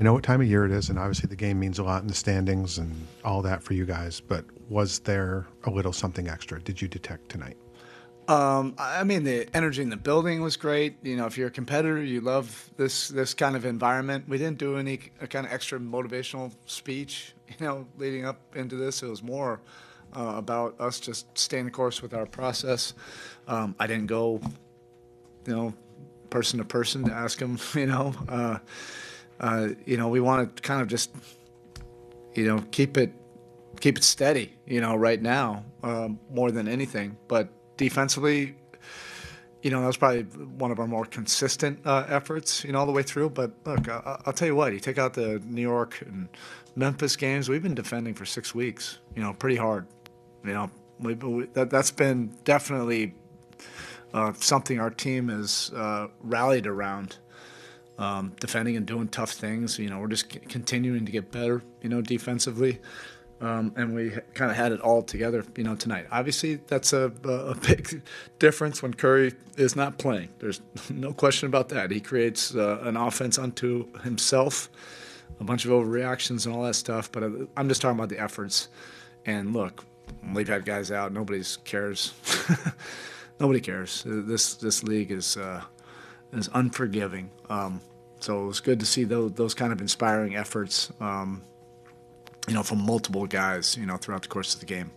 I know what time of year it is, and obviously the game means a lot in the standings and all that for you guys, but was there a little something extra did you detect tonight? I mean, the energy in the building was great. You know, if you're a competitor, you love this kind of environment. We didn't do any kind of extra motivational speech, you know, leading up into this. It was more about us just staying the course with our process. I didn't go, you know, person to person to ask them, we want to kind of just, keep it steady, right now, more than anything. But defensively, that was probably one of our more consistent efforts, all the way through. But look, I'll tell you what, you take out the New York and Memphis games, we've been defending for 6 weeks, pretty hard. That's been definitely something our team has rallied around, defending and doing tough things. We're just continuing to get better, defensively. And we kind of had it all together, tonight. Obviously, that's a big difference when Curry is not playing. There's no question about that. He creates an offense unto himself, a bunch of overreactions and all that stuff. But I'm just talking about the efforts. And look, we've had guys out. Nobody cares. Nobody cares. This league is unforgiving. So it was good to see those kind of inspiring efforts. From multiple guys, throughout the course of the game.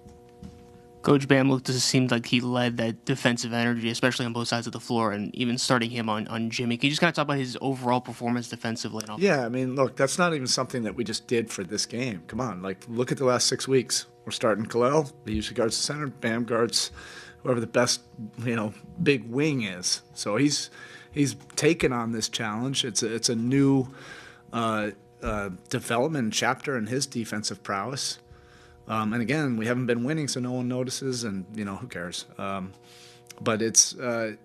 Coach Bam seemed like he led that defensive energy, especially on both sides of the floor, and even starting him on Jimmy. Can you just kind of talk about his overall performance defensively? Yeah, I mean, look, that's not even something that we just did for this game. Come on, look at the last 6 weeks. We're starting Khalil. He usually guards the center. Bam guards whoever the best, big wing is. So he's taken on this challenge. It's a new development chapter in his defensive prowess. And again, we haven't been winning, so no one notices, and who cares? But it's the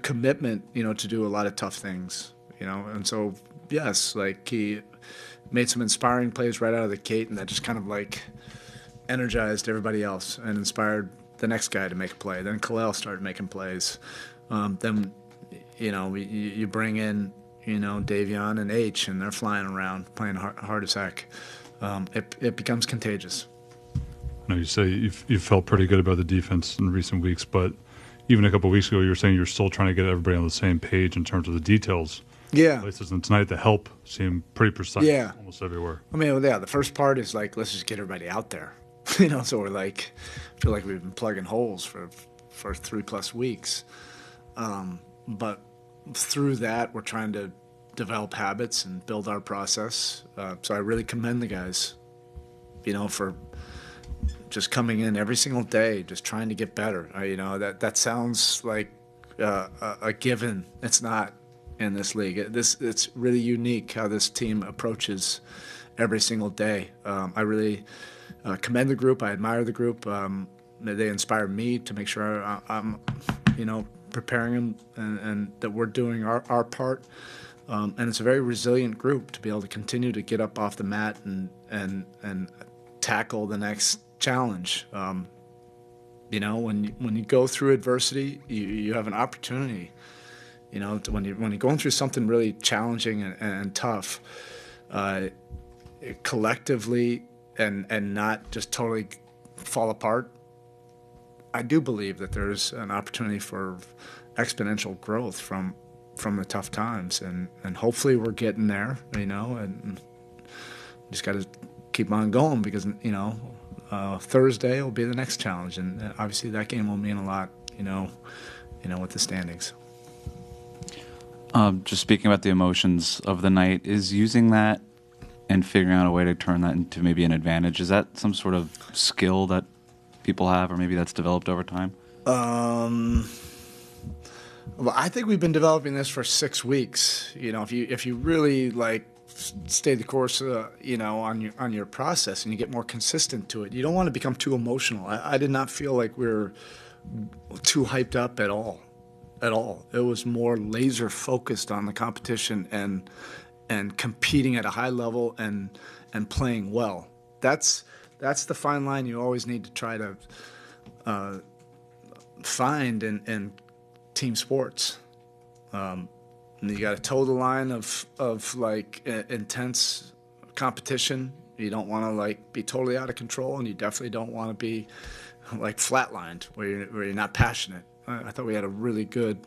commitment, to do a lot of tough things, and so yes, he made some inspiring plays right out of the gate, and that just kind of energized everybody else and inspired the next guy to make a play. Then Khalil started making plays. Then you bring in Davion and H, and they're flying around, playing hard as heck. It becomes contagious. I know you say you've felt pretty good about the defense in recent weeks, but even a couple of weeks ago, you were saying you're still trying to get everybody on the same page in terms of the details. Yeah. Places, and tonight the help seemed pretty precise. Yeah. Almost everywhere. I mean, the first part is let's just get everybody out there. So we're feel like we've been plugging holes for 3+ weeks. But through that, we're trying to develop habits and build our process. So I really commend the guys, for just coming in every single day, just trying to get better. That sounds like a given. It's not in this league. It's really unique how this team approaches every single day. I really commend the group. I admire the group. They inspire me to make sure I'm preparing them and that we're doing our part. And it's a very resilient group to be able to continue to get up off the mat and tackle the next challenge. When you go through adversity, you have an opportunity. When you're going through something really challenging and tough, collectively and not just totally fall apart, I do believe that there's an opportunity for exponential growth from the tough times, and hopefully we're getting there, and just got to keep on going because, Thursday will be the next challenge, and obviously that game will mean a lot, with the standings. Just speaking about the emotions of the night, is using that and figuring out a way to turn that into maybe an advantage, is that some sort of skill that people have, or maybe that's developed over time? Well, I think we've been developing this for 6 weeks. If you really stay the course, on your process, and you get more consistent to it, you don't want to become too emotional. I did not feel like we were too hyped up at all. It was more laser focused on the competition and competing at a high level and playing well. That's the fine line you always need to try to find in team sports. And you got to toe the line of like intense competition. You don't want to like be totally out of control, and you definitely don't want to be like flatlined where you're not passionate. I thought we had a really good,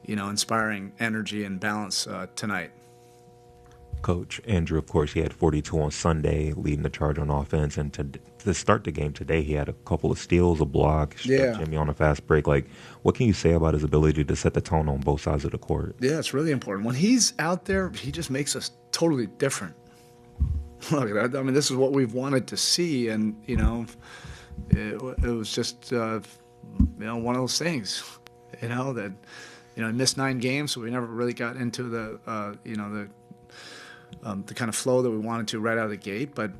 inspiring energy and balance tonight. Coach Andrew, of course, he had 42 on Sunday, leading the charge on offense. And to start the game today, he had a couple of steals, a block, Jimmy on a fast break. Like, what can you say about his ability to set the tone on both sides of the court? Yeah, it's really important. When he's out there, he just makes us totally different. Look, I mean, this is what we've wanted to see, and it was just one of those things, that he missed 9 games, so we never really got into the kind of flow that we wanted to right out of the gate. But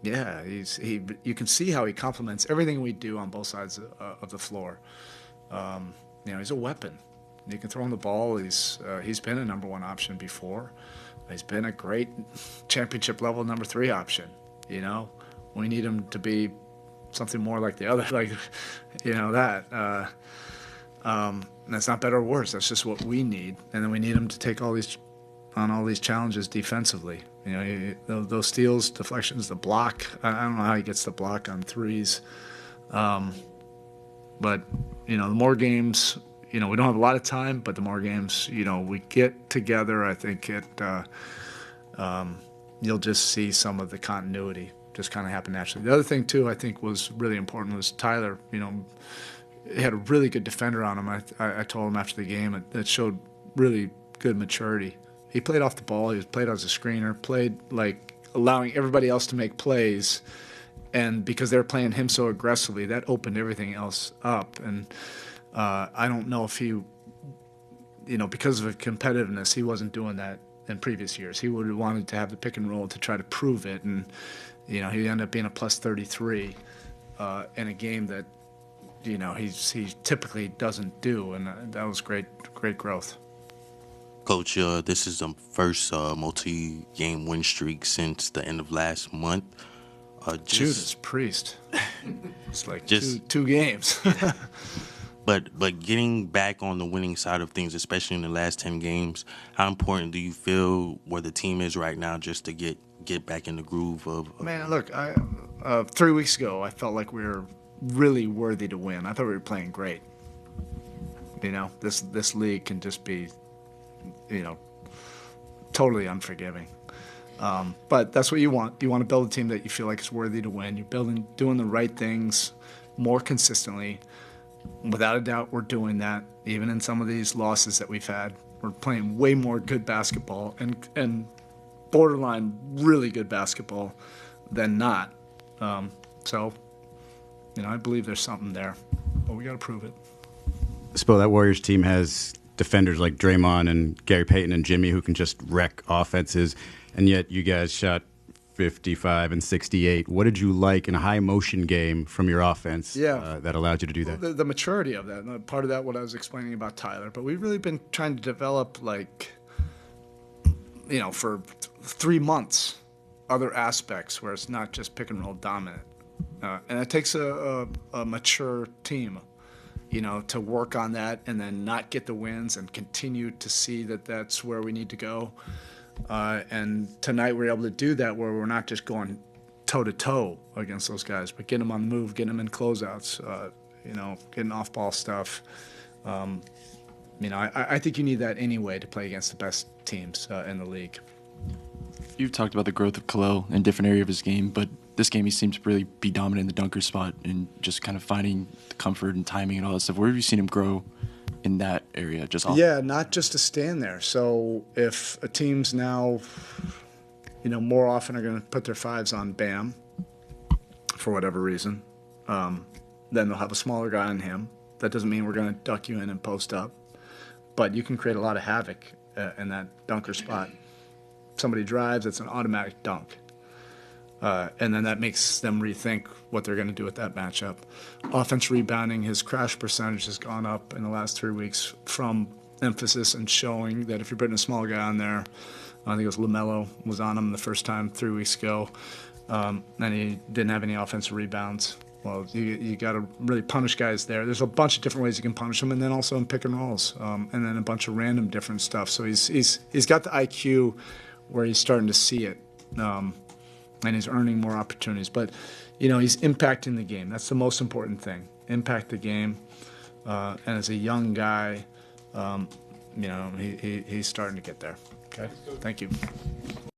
you can see how he complements everything we do on both sides of the floor. He's a weapon. You can throw him the ball. He's been a number 1 option before. He's been a great championship level number 3 option. We need him to be something more like the other, that. That's not better or worse. That's just what we need. And then we need him to take all these challenges defensively. Those steals, deflections, the block. I don't know how he gets the block on threes. But the more games, we don't have a lot of time, but the more games, we get together, I think you'll just see some of the continuity just kind of happen naturally. The other thing too, I think was really important was Tyler, he had a really good defender on him. I told him after the game that showed really good maturity. He played off the ball. He played as a screener, played like allowing everybody else to make plays. And because they were playing him so aggressively, that opened everything else up. And I don't know if he, because of competitiveness, he wasn't doing that in previous years. He would have wanted to have the pick and roll to try to prove it. And, he ended up being a plus 33 in a game that, he typically doesn't do. And that was great growth. Coach, this is the first multi-game win streak since the end of last month. Judas Priest. It's like two games. But getting back on the winning side of things, especially in the last 10 games, how important do you feel where the team is right now just to get back in the groove of Man, look, 3 weeks ago, I felt like we were really worthy to win. I thought we were playing great. This league can just be totally unforgiving. But that's what you want. You want to build a team that you feel like is worthy to win. You're doing the right things more consistently. Without a doubt, we're doing that. Even in some of these losses that we've had, we're playing way more good basketball and borderline really good basketball than not. So, I believe there's something there, but we got to prove it. Spo, that Warriors team has defenders like Draymond and Gary Payton and Jimmy who can just wreck offenses, and yet you guys shot 55 and 68. What did you like in a high motion game from your offense that allowed you to do that? Well, the maturity of that. Part of that, what I was explaining about Tyler, but we've really been trying to develop, for 3 months, other aspects where it's not just pick and roll dominant. And it takes a mature team, to work on that and then not get the wins and continue to see that that's where we need to go. And tonight we're able to do that where we're not just going toe-to-toe against those guys, but getting them on the move, getting them in closeouts, getting off-ball stuff. I think you need that anyway to play against the best teams in the league. You've talked about the growth of Khalil in different areas of his game, but this game he seemed to really be dominant in the dunker spot and just kind of finding the comfort and timing and all that stuff. Where have you seen him grow in that area? Not just to stand there. So if a team's now, more often are going to put their 5s on Bam for whatever reason, then they'll have a smaller guy on him. That doesn't mean we're going to duck you in and post up, but you can create a lot of havoc in that dunker spot. Somebody drives, it's an automatic dunk. And then that makes them rethink what they're going to do with that matchup. Offense rebounding, his crash percentage has gone up in the last 3 weeks from emphasis and showing that if you're putting a small guy on there, I think it was LaMelo was on him the first time 3 weeks ago, and he didn't have any offensive rebounds. Well, you got to really punish guys there. There's a bunch of different ways you can punish them, and then also in pick and rolls, and then a bunch of random different stuff. So he's got the IQ where he's starting to see it, and he's earning more opportunities. But he's impacting the game. That's the most important thing. Impact the game, and as a young guy, he's starting to get there. Okay, thank you.